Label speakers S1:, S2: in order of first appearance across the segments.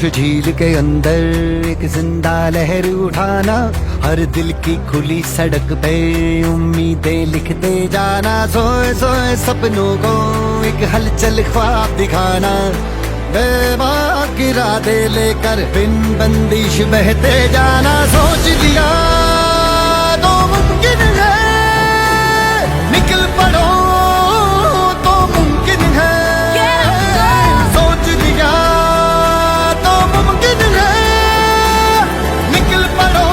S1: बर्फ झील के अंदर एक जिंदा लहर उठाना, हर दिल की खुली सड़क पे उम्मीदें लिखते जाना, सोए सोए सपनों को एक हलचल ख्वाब दिखाना, बेबाक इरादे लेकर बिन बंदिश बहते जाना। सोच लिया तो मुमकिन है, निकल पड़ो तो मुमकिन है, सोच लिया तो मुमकिन है, निकल पड़ो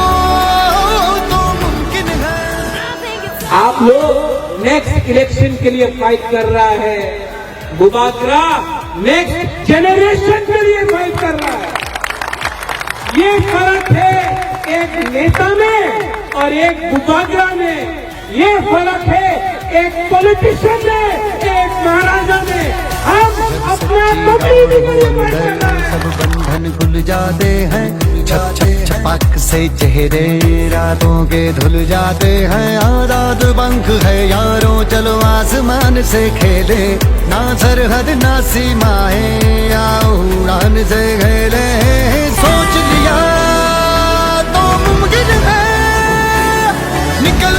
S1: तो मुमकिन है।
S2: आप लोग नेक्स्ट इलेक्शन के लिए फाइट कर रहा है, मुबाकरा नेक्स्ट जेनरेशन के लिए फाइट कर रहा है। ये फर्क है एक नेता में और एक मुबाकरा में, ये फर्क है एक पॉलिटिशियन में, एक महाराजा में। हम अपना कम्युनिटी के लिए फाइट कर रहे हैं।
S1: सब बंधन खुल जाते हैं, छप छप छपक से चेहरे रातों के धुल जाते हैं। आजाद पंख है यारों, चलो आसमान से खेले, ना सरहद ना सीमाएं, आओ उड़ान से खेले। सोच लिया तो मुमकिन है, निकल